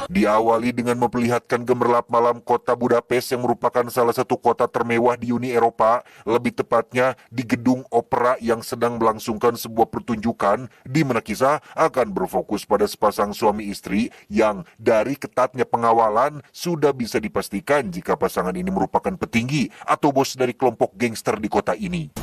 Diawali dengan memperlihatkan gemerlap malam kota Budapest yang merupakan salah satu kota termewah di Uni Eropa, lebih tepatnya di gedung opera yang sedang melangsungkan sebuah pertunjukan di mana kisah akan berfokus pada sepasang suami istri yang dari ketatnya pengawalan sudah bisa dipastikan jika pasangan ini merupakan petinggi atau bos dari kelompok gangster di kota ini.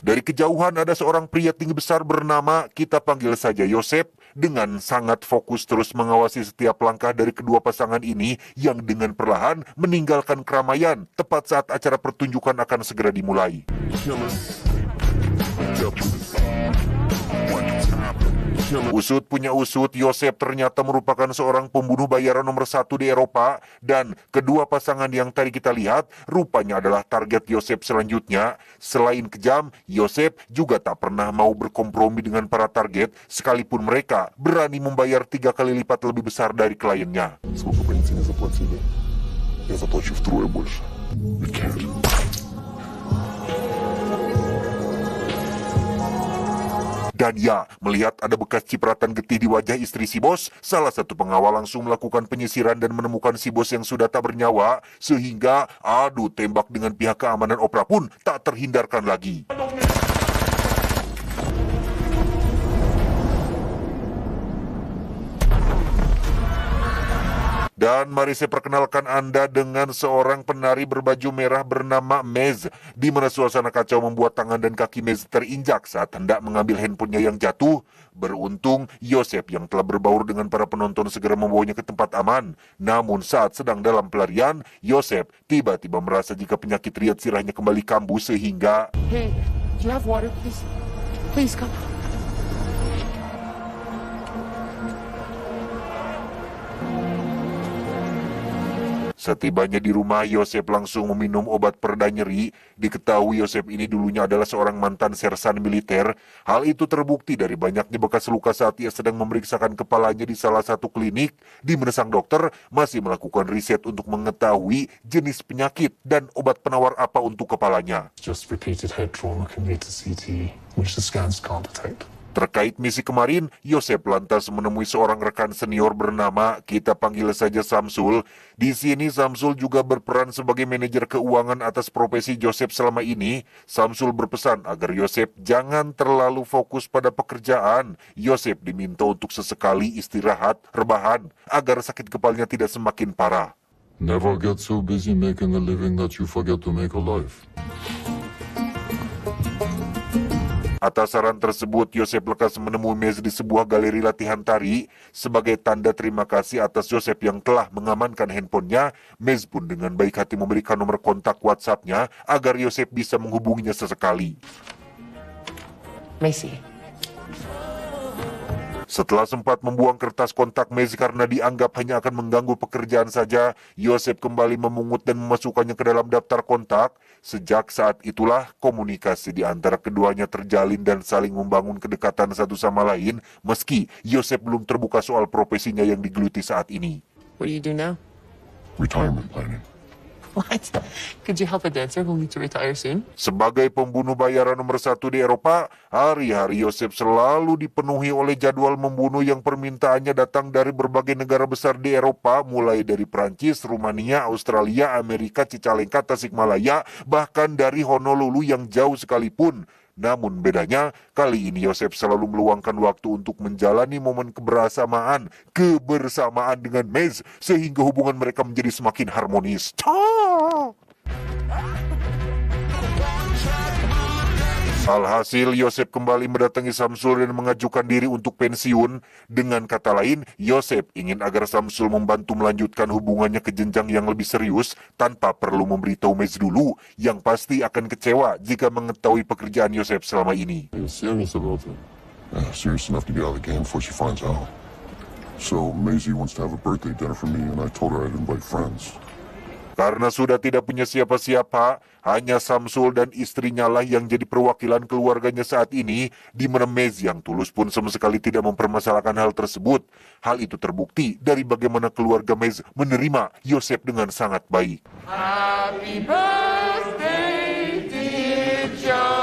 Dari kejauhan ada seorang pria tinggi besar bernama, kita panggil saja Yosep, dengan sangat fokus terus mengawasi setiap langkah dari kedua pasangan ini yang dengan perlahan meninggalkan keramaian tepat saat acara pertunjukan akan segera dimulai. Usut punya usut, Yosep ternyata merupakan seorang pembunuh bayaran nomor 1 di Eropa dan kedua pasangan yang tadi kita lihat rupanya adalah target Yosep selanjutnya. Selain kejam, Yosep juga tak pernah mau berkompromi dengan para target sekalipun mereka berani membayar 3 kali lipat lebih besar dari kliennya. Dan ya, melihat ada bekas cipratan getih di wajah istri si bos, salah satu pengawal langsung melakukan penyisiran dan menemukan si bos yang sudah tak bernyawa, sehingga adu tembak dengan pihak keamanan opera pun tak terhindarkan lagi. Dan mari saya perkenalkan Anda dengan seorang penari berbaju merah bernama Mez, di mana suasana kacau membuat tangan dan kaki Mez terinjak saat hendak mengambil handphonenya yang jatuh. Beruntung, Yosep yang telah berbaur dengan para penonton segera membawanya ke tempat aman. Namun saat sedang dalam pelarian, Yosep tiba-tiba merasa jika penyakit riat sirahnya kembali kambuh sehingga... Hey, do you have water, please? Please come. Setibanya di rumah, Yosep langsung meminum obat pereda nyeri. Diketahui Yosep ini dulunya adalah seorang mantan sersan militer. Hal itu terbukti dari banyaknya bekas luka saat ia sedang memeriksakan kepalanya di salah satu klinik, di mana sang dokter masih melakukan riset untuk mengetahui jenis penyakit dan obat penawar apa untuk kepalanya. Just repeated head trauma can lead to CTE, which the scans can't detect. Terkait misi kemarin, Yosep lantas menemui seorang rekan senior bernama, kita panggil saja Samsul. Di sini Samsul juga berperan sebagai manajer keuangan atas profesi Yosep selama ini. Samsul berpesan agar Yosep jangan terlalu fokus pada pekerjaan. Yosep diminta untuk sesekali istirahat, rebahan, agar sakit kepalanya tidak semakin parah. Never get so busy making a living that you forget to make a life. Atas saran tersebut, Yosep lekas menemui Mez di sebuah galeri latihan tari. Sebagai tanda terima kasih atas Yosep yang telah mengamankan handphonenya, Mez pun dengan baik hati memberikan nomor kontak WhatsApp-nya agar Yosep bisa menghubunginya sesekali. Macy. Setelah sempat membuang kertas kontak Mez karena dianggap hanya akan mengganggu pekerjaan saja, Yosep kembali memungut dan memasukkannya ke dalam daftar kontak. Sejak saat itulah komunikasi di antara keduanya terjalin dan saling membangun kedekatan satu sama lain, meski Yosep belum terbuka soal profesinya yang digeluti saat ini. What do you do now? Retirement planning. What? Could you help a dancer who needs to retire soon? Sebagai pembunuh bayaran nomor 1 di Eropa, hari-hari Yosep selalu dipenuhi oleh jadwal membunuh yang permintaannya datang dari berbagai negara besar di Eropa, mulai dari Prancis, Rumania, Australia, Amerika, Cicalengka, Tasikmalaya, bahkan dari Honolulu yang jauh sekalipun. Namun bedanya, kali ini Yosep selalu meluangkan waktu untuk menjalani momen kebersamaan dengan Mez, sehingga hubungan mereka menjadi semakin harmonis. Alhasil, Yosep kembali mendatangi Samsul dan mengajukan diri untuk pensiun. Dengan kata lain, Yosep ingin agar Samsul membantu melanjutkan hubungannya ke jenjang yang lebih serius tanpa perlu memberitahu Mez dulu, yang pasti akan kecewa jika mengetahui pekerjaan Yosep selama ini. He was serious about it. Serious enough to get out of the game before she finds out. So Maisie wants to have a birthday dinner for me and I told her I'd invite friends. Karena sudah tidak punya siapa-siapa, hanya Samsul dan istrinya lah yang jadi perwakilan keluarganya saat ini, di mana Mez yang tulus pun sama sekali tidak mempermasalahkan hal tersebut. Hal itu terbukti dari bagaimana keluarga Mez menerima Yosep dengan sangat baik. Happy birthday, dear John.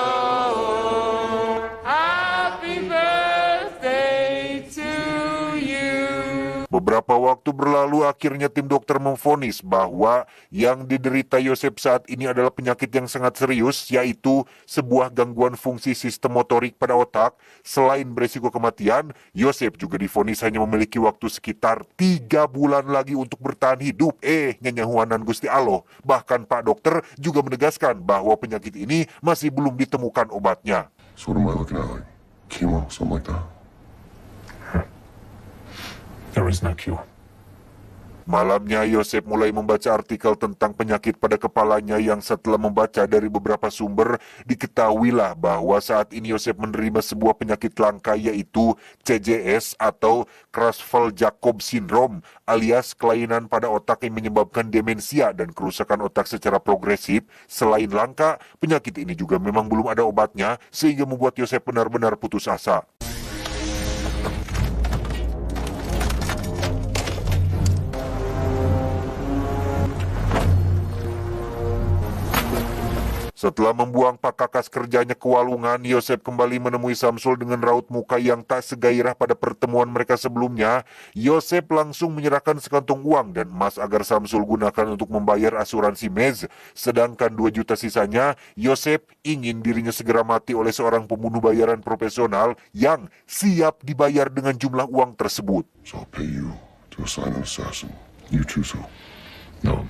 Beberapa waktu berlalu akhirnya tim dokter memvonis bahwa yang diderita Yosep saat ini adalah penyakit yang sangat serius, yaitu sebuah gangguan fungsi sistem motorik pada otak. Selain beresiko kematian, Yosep juga divonis hanya memiliki waktu sekitar 3 bulan lagi untuk bertahan hidup. Nyanyahuanan Gusti Allah. Bahkan Pak Dokter juga menegaskan bahwa penyakit ini masih belum ditemukan obatnya. So what am I looking at, like chemo, something like that? There is no cure. Malamnya Yosep mulai membaca artikel tentang penyakit pada kepalanya yang setelah membaca dari beberapa sumber diketahuilah bahwa saat ini Yosep menerima sebuah penyakit langka yaitu CJS atau Creutzfeldt-Jakob Syndrome alias kelainan pada otak yang menyebabkan demensia dan kerusakan otak secara progresif. Selain langka, penyakit ini juga memang belum ada obatnya sehingga membuat Yosep benar-benar putus asa. Setelah membuang pak kakas kerjanya ke walungan, Yosep kembali menemui Samsul dengan raut muka yang tak segairah pada pertemuan mereka sebelumnya. Yosep langsung menyerahkan sekantong uang dan emas agar Samsul gunakan untuk membayar asuransi Mez. Sedangkan 2 juta sisanya, Yosep ingin dirinya segera mati oleh seorang pembunuh bayaran profesional yang siap dibayar dengan jumlah uang tersebut. So I'll pay you to assign an assassin. You too, so. No.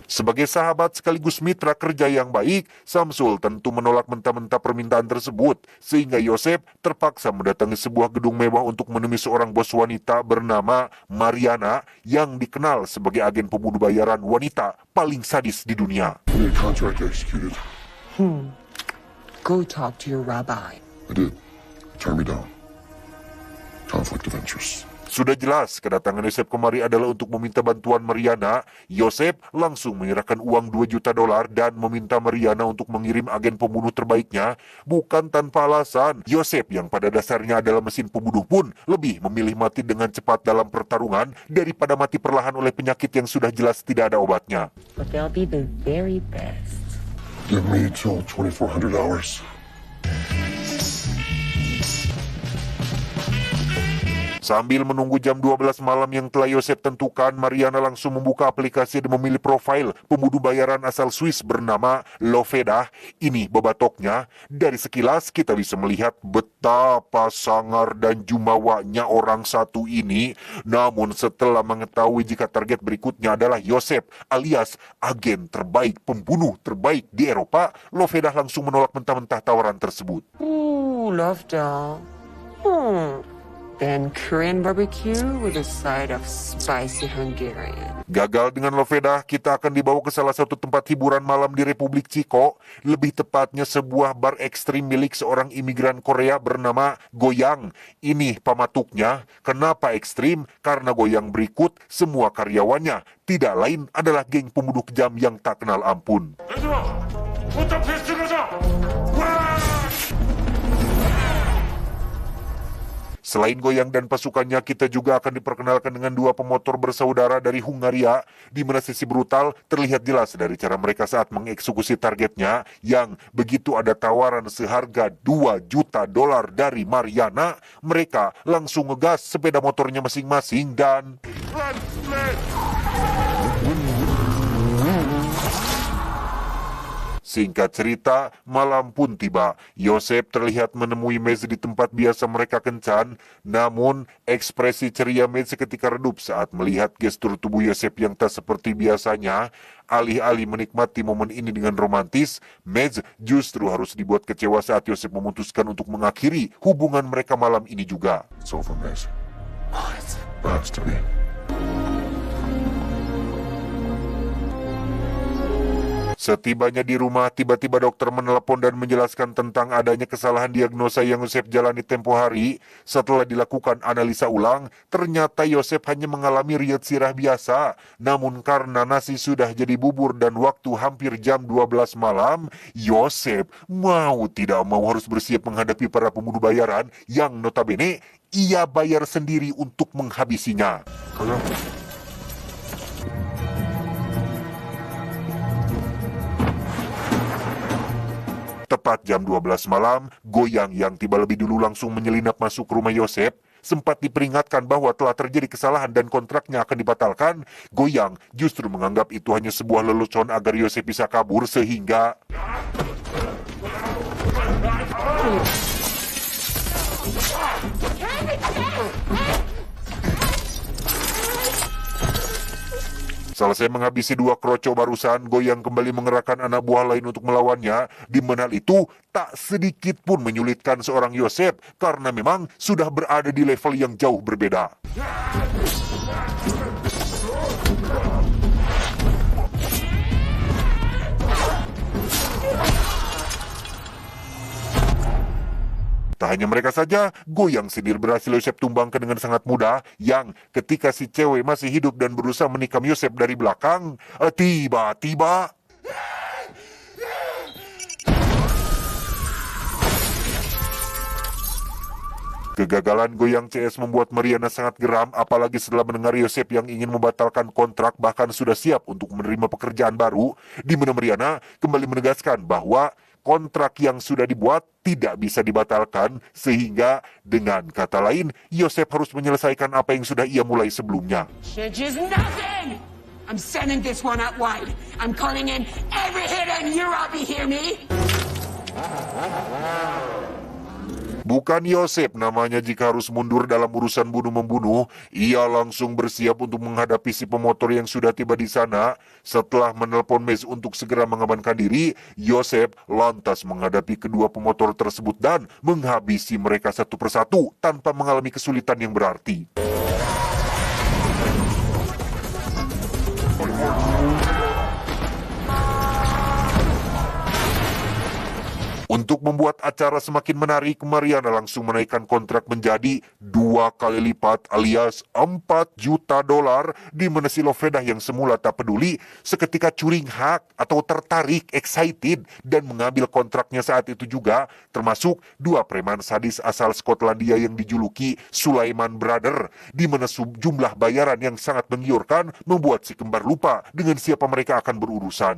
Sebagai sahabat sekaligus mitra kerja yang baik, Samsul tentu menolak mentah-mentah permintaan tersebut, sehingga Yosep terpaksa mendatangi sebuah gedung mewah untuk menemui seorang bos wanita bernama Mariana yang dikenal sebagai agen pembunuh bayaran wanita paling sadis di dunia. I need a contract executed. Go talk to your rabbi. I did. Turn me down. Conflict of interest. Sudah jelas kedatangan Yosep kemari adalah untuk meminta bantuan Mariana. Yosep langsung menyerahkan uang 2 juta dolar dan meminta Mariana untuk mengirim agen pembunuh terbaiknya. Bukan tanpa alasan, Yosep yang pada dasarnya adalah mesin pembunuh pun lebih memilih mati dengan cepat dalam pertarungan daripada mati perlahan oleh penyakit yang sudah jelas tidak ada obatnya. But they'll be the very best. Give me till 2400 hours. Sambil menunggu jam 12 malam yang telah Yosep tentukan, Mariana langsung membuka aplikasi dan memilih profil pembunuh bayaran asal Swiss bernama Loveda. Ini bebatoknya. Dari sekilas kita bisa melihat betapa sangar dan jumawanya orang satu ini. Namun setelah mengetahui jika target berikutnya adalah Yosep alias agen terbaik, pembunuh terbaik di Eropa, Loveda langsung menolak mentah-mentah tawaran tersebut. Ooh, love doll. Then Korean barbecue with a side of spicy Hungarian. Gagal dengan Loveda, kita akan dibawa ke salah satu tempat hiburan malam di Republik Ciko. Lebih tepatnya sebuah bar ekstrim milik seorang imigran Korea bernama Goyang. Ini pamatuknya. Kenapa ekstrim? Karena Goyang berikut semua karyawannya tidak lain adalah geng pembunuh kejam yang tak kenal ampun. Selain Goyang dan pasukannya, kita juga akan diperkenalkan dengan 2 pemotor bersaudara dari Hungaria, di mana sisi brutal terlihat jelas dari cara mereka saat mengeksekusi targetnya, yang begitu ada tawaran seharga 2 juta dolar dari Mariana, mereka langsung ngegas sepeda motornya masing-masing dan... Singkat cerita, malam pun tiba. Yosep terlihat menemui Mez di tempat biasa mereka kencan, namun ekspresi ceria Mez seketika redup saat melihat gestur tubuh Yosep yang tak seperti biasanya. Alih-alih menikmati momen ini dengan romantis, Mez justru harus dibuat kecewa saat Yosep memutuskan untuk mengakhiri hubungan mereka malam ini juga. It's over, Maze. What? Has to be. Setibanya di rumah, tiba-tiba dokter menelepon dan menjelaskan tentang adanya kesalahan diagnosa yang Yosep jalani tempo hari. Setelah dilakukan analisa ulang, ternyata Yosep hanya mengalami riet sirah biasa. Namun karena nasi sudah jadi bubur dan waktu hampir jam 12 malam, Yosep mau tidak mau harus bersiap menghadapi para pembunuh bayaran yang notabene ia bayar sendiri untuk menghabisinya. Tepat jam 12 malam, Goyang yang tiba lebih dulu langsung menyelinap masuk ke rumah Yosep. sempat diperingatkan bahwa telah terjadi kesalahan dan kontraknya akan dibatalkan, Goyang justru menganggap itu hanya sebuah lelucon agar Yosep bisa kabur sehingga selesai menghabisi 2 kroco barusan, Goyang kembali mengerahkan anak buah lain untuk melawannya, di mana hal itu tak sedikit pun menyulitkan seorang Yosep karena memang sudah berada di level yang jauh berbeda. Tak hanya mereka saja, Goyang sendiri berhasil Yosep tumbangkan dengan sangat mudah, yang ketika si cewek masih hidup dan berusaha menikam Yosep dari belakang, tiba-tiba kegagalan Goyang CS membuat Mariana sangat geram, apalagi setelah mendengar Yosep yang ingin membatalkan kontrak bahkan sudah siap untuk menerima pekerjaan baru, di mana Mariana kembali menegaskan bahwa kontrak yang sudah dibuat tidak bisa dibatalkan, sehingga dengan kata lain, Yosep harus menyelesaikan apa yang sudah ia mulai sebelumnya. Which is nothing! I'm sending this one out wide. I'm calling in every hit on Europe, you hear me? Bukan Yosep namanya jika harus mundur dalam urusan bunuh-membunuh, ia langsung bersiap untuk menghadapi si pemotor yang sudah tiba di sana. Setelah menelpon Maze untuk segera mengamankan diri, Yosep lantas menghadapi kedua pemotor tersebut dan menghabisi mereka satu persatu tanpa mengalami kesulitan yang berarti. Untuk membuat acara semakin menarik, Mariana langsung menaikkan kontrak menjadi 2 kali lipat alias $4 juta, di mana si Lovredah yang semula tak peduli seketika curing hak atau tertarik, excited, dan mengambil kontraknya saat itu juga, termasuk 2 preman sadis asal Skotlandia yang dijuluki Sulaiman Brother, di mana jumlah bayaran yang sangat menggiurkan membuat si kembar lupa dengan siapa mereka akan berurusan.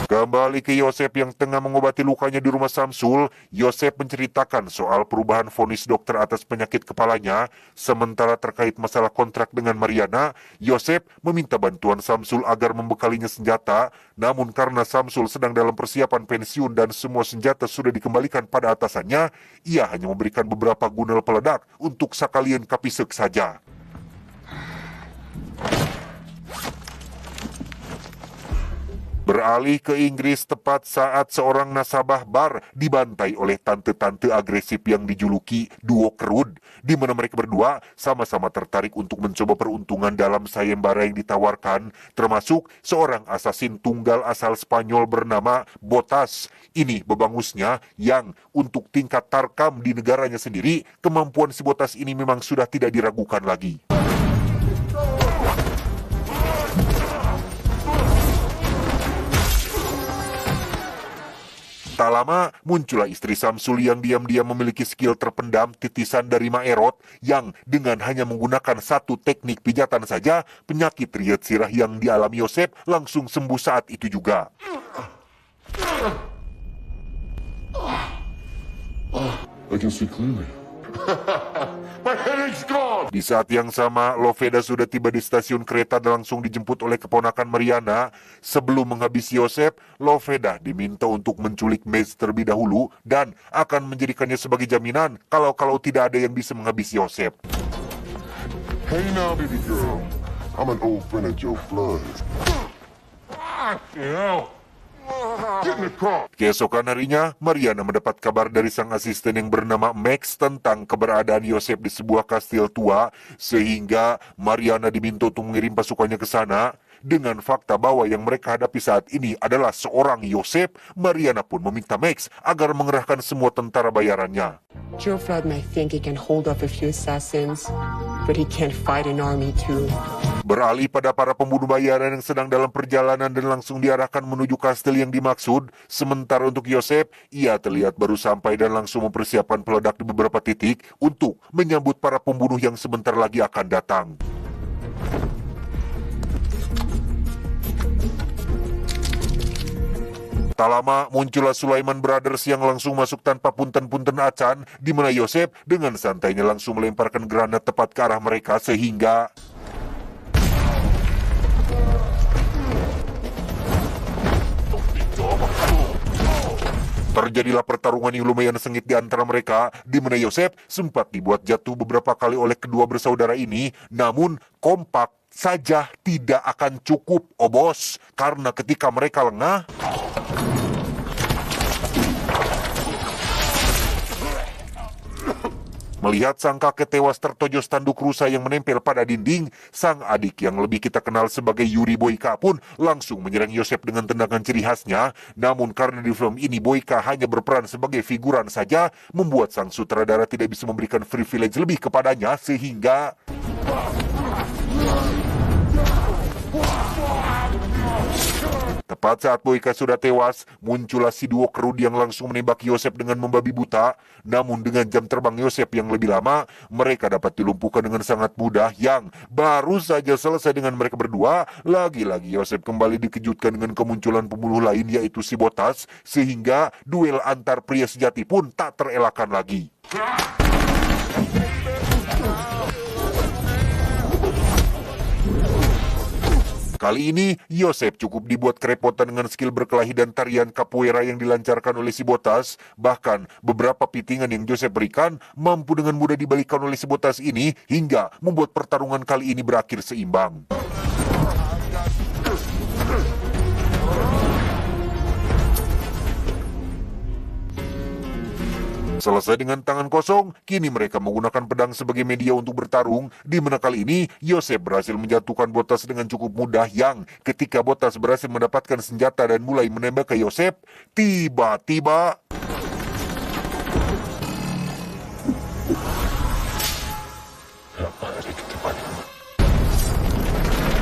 Kembali ke Yosep yang tengah mengobati lukanya di rumah Samsul, Yosep menceritakan soal perubahan vonis dokter atas penyakit kepalanya. Sementara terkait masalah kontrak dengan Mariana, Yosep meminta bantuan Samsul agar membekalinya senjata. Namun karena Samsul sedang dalam persiapan pensiun dan semua senjata sudah dikembalikan pada atasannya, ia hanya memberikan beberapa gunel peledak untuk sekalian kapisek saja. Beralih ke Inggris tepat saat seorang nasabah bar dibantai oleh tante-tante agresif yang dijuluki duo kerud, di mana mereka berdua sama-sama tertarik untuk mencoba peruntungan dalam sayembara yang ditawarkan, termasuk seorang asasin tunggal asal Spanyol bernama Botas. Ini bebangusnya yang untuk tingkat tarkam di negaranya sendiri, kemampuan si Botas ini memang sudah tidak diragukan lagi. Tak lama, muncullah istri Samsul yang diam-diam memiliki skill terpendam titisan dari Maerot yang dengan hanya menggunakan satu teknik pijatan saja, penyakit riet sirah yang dialami Yosep langsung sembuh saat itu juga. I can see clearly. My headache's gone! Di saat yang sama, Lovredah sudah tiba di stasiun kereta dan langsung dijemput oleh keponakan Mariana. Sebelum menghabisi Yosep, Lovredah diminta untuk menculik Maze terlebih dahulu dan akan menjadikannya sebagai jaminan kalau tidak ada yang bisa menghabisi Yosep. Hey now, baby girl. I'm an old friend of Joe Flood. Get in the car. Keesokan harinya, Mariana mendapat kabar dari sang asisten yang bernama Max tentang keberadaan Yosep di sebuah kastil tua, sehingga Mariana diminta untuk mengirim pasukannya ke sana. Dengan fakta bahwa yang mereka hadapi saat ini adalah seorang Yosep, Mariana pun meminta Max agar mengerahkan semua tentara bayarannya. Joe Flood might think he can hold off a few assassins, but he can't fight an army too. Beralih pada para pembunuh bayaran yang sedang dalam perjalanan dan langsung diarahkan menuju kastil yang dimaksud. Sementara untuk Yosep, ia terlihat baru sampai dan langsung mempersiapkan peledak di beberapa titik untuk menyambut para pembunuh yang sebentar lagi akan datang. Tak lama muncullah Sulaiman Brothers yang langsung masuk tanpa punten-punten acan, di mana Yosef dengan santainya langsung melemparkan granat tepat ke arah mereka sehingga terjadilah pertarungan yang lumayan sengit di antara mereka, di mana Yosef sempat dibuat jatuh beberapa kali oleh kedua bersaudara ini, namun kompak saja tidak akan cukup, oh bos, karena ketika mereka lengah, melihat sang kakek tewas tertojos tanduk rusa yang menempel pada dinding, sang adik yang lebih kita kenal sebagai Yuri Boyka pun langsung menyerang Yosef dengan tendangan ciri khasnya. Namun karena di film ini Boyka hanya berperan sebagai figuran saja, membuat sang sutradara tidak bisa memberikan privilege lebih kepadanya sehingga tepat saat Boyka sudah tewas, muncullah si duo kerud yang langsung menembak Yosef dengan membabi buta. Namun dengan jam terbang Yosef yang lebih lama, mereka dapat dilumpuhkan dengan sangat mudah, yang baru saja selesai dengan mereka berdua, lagi-lagi Yosef kembali dikejutkan dengan kemunculan pembunuh lain, yaitu si Botas, sehingga duel antar pria sejati pun tak terelakkan lagi. Kali ini, Yosef cukup dibuat kerepotan dengan skill berkelahi dan tarian capoeira yang dilancarkan oleh si Botas. Bahkan, beberapa pitingan yang Yosef berikan mampu dengan mudah dibalikan oleh si Botas ini hingga membuat pertarungan kali ini berakhir seimbang. Selesai dengan tangan kosong, kini mereka menggunakan pedang sebagai media untuk bertarung, di mana kali ini Yosef berhasil menjatuhkan Botas dengan cukup mudah, yang ketika Botas berhasil mendapatkan senjata dan mulai menembak ke Yosef, tiba-tiba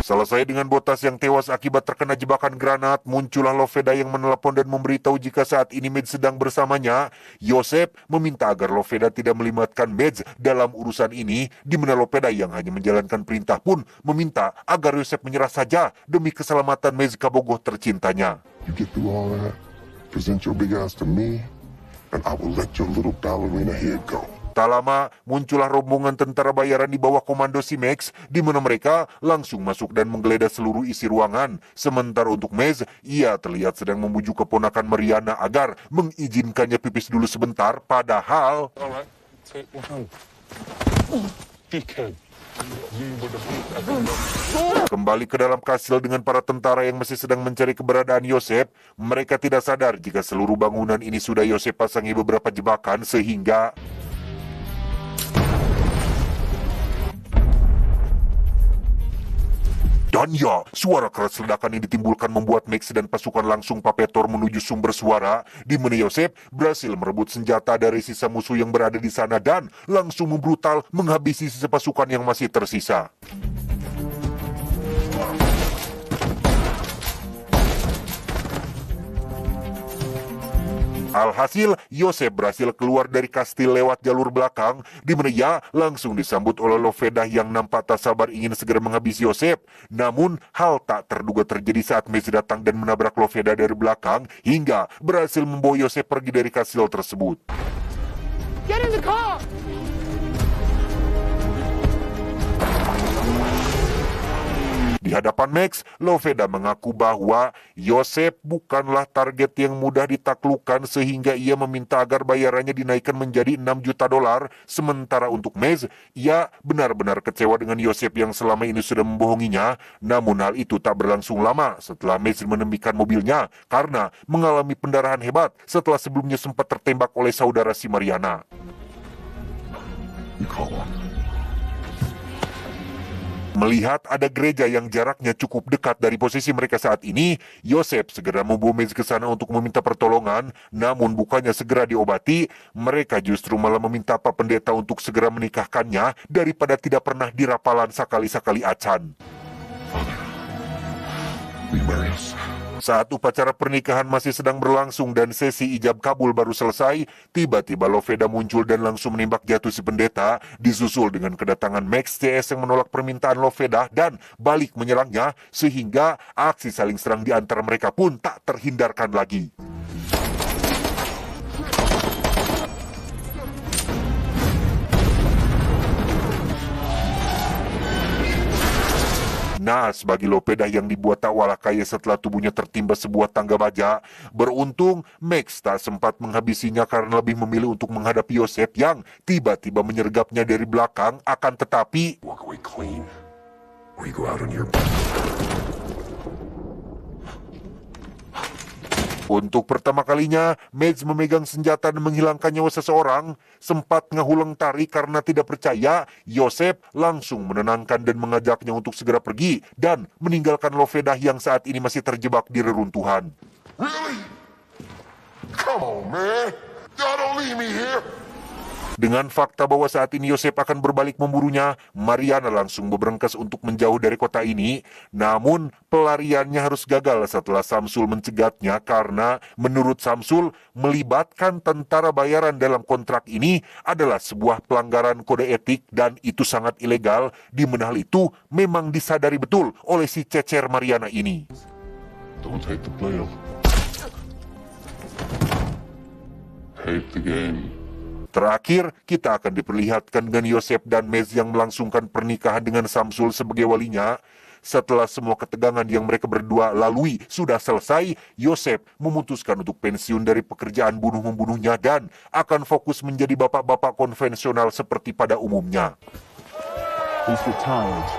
selesai dengan Botas yang tewas akibat terkena jebakan granat, muncullah Loveda yang menelepon dan memberitahu jika saat ini Mads sedang bersamanya. Yosef meminta agar Loveda tidak melibatkan Mads dalam urusan ini, di mana Loveda yang hanya menjalankan perintah pun meminta agar Yosef menyerah saja demi keselamatan Mads Kabogoh tercintanya. You get through all that, present your big ass to me, and I will let your little ballerina head go. Tak lama, muncullah rombongan tentara bayaran di bawah komando si Max, di mana mereka langsung masuk dan menggeledah seluruh isi ruangan. Sementara untuk Mads, ia terlihat sedang membujuk keponakan Mariana agar mengizinkannya pipis dulu sebentar, padahal Alright, take one. Dickhead. You were the big kembali ke dalam kastil dengan para tentara yang masih sedang mencari keberadaan Yosef. Mereka tidak sadar jika seluruh bangunan ini sudah Yosef pasangi beberapa jebakan sehingga dan ya, suara keras ledakan yang ditimbulkan membuat Max dan pasukan langsung papetor menuju sumber suara, di mana Yosef berhasil merebut senjata dari sisa musuh yang berada di sana dan langsung membrutal menghabisi sisa pasukan yang masih tersisa. Alhasil, Yosef berhasil keluar dari kastil lewat jalur belakang, di mana ia langsung disambut oleh Loveda yang nampak tak sabar ingin segera menghabisi Yosef. Namun, hal tak terduga terjadi saat Mads datang dan menabrak Loveda dari belakang, hingga berhasil membawa Yosef pergi dari kastil tersebut. Get in the car! Di hadapan Max, Loveda mengaku bahwa Yosef bukanlah target yang mudah ditaklukkan sehingga ia meminta agar bayarannya dinaikkan menjadi $6 juta. Sementara untuk Max, ia benar-benar kecewa dengan Yosef yang selama ini sudah membohonginya. Namun hal itu tak berlangsung lama setelah Max menemukan mobilnya karena mengalami pendarahan hebat setelah sebelumnya sempat tertembak oleh saudara si Mariana. You call on. Melihat ada gereja yang jaraknya cukup dekat dari posisi mereka saat ini, Yosef segera membawa Mads ke sana untuk meminta pertolongan. Namun bukannya segera diobati, mereka justru malah meminta Pak Pendeta untuk segera menikahkannya daripada tidak pernah dirapalan sakali-sakali acan. Will you marry us? Saat upacara pernikahan masih sedang berlangsung dan sesi ijab kabul baru selesai, tiba-tiba Loveda muncul dan langsung menembak jatuh si pendeta, disusul dengan kedatangan Max CS yang menolak permintaan Loveda dan balik menyerangnya, sehingga aksi saling serang di antara mereka pun tak terhindarkan lagi. Naas bagi Lopedah yang dibuat tak walah kaya setelah tubuhnya tertimpa sebuah tangga baja. Beruntung, Max tak sempat menghabisinya karena lebih memilih untuk menghadapi Yosef yang tiba-tiba menyergapnya dari belakang. Akan tetapi, Walk away clean, or you go out on your... untuk pertama kalinya, Mads memegang senjata dan menghilangkan nyawa seseorang. Sempat ngehuleng tarik karena tidak percaya, Yosef langsung menenangkan dan mengajaknya untuk segera pergi dan meninggalkan Lopedah yang saat ini masih terjebak di reruntuhan. Really? Come on, man. Y'all don't leave me here. Dengan fakta bahwa saat ini Yosef akan berbalik memburunya, Mariana langsung berberengkas untuk menjauh dari kota ini. Namun, pelariannya harus gagal setelah Samsul mencegatnya karena menurut Samsul, melibatkan tentara bayaran dalam kontrak ini adalah sebuah pelanggaran kode etik dan itu sangat ilegal, di mana hal itu memang disadari betul oleh si cecer Mariana ini. Don't take the blame. Hate the game. Terakhir, kita akan diperlihatkan dengan Yosef dan Mads yang melangsungkan pernikahan dengan Samsul sebagai walinya. Setelah semua ketegangan yang mereka berdua lalui sudah selesai, Yosef memutuskan untuk pensiun dari pekerjaan bunuh-membunuhnya dan akan fokus menjadi bapak-bapak konvensional seperti pada umumnya. He's retired.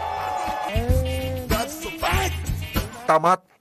Tamat.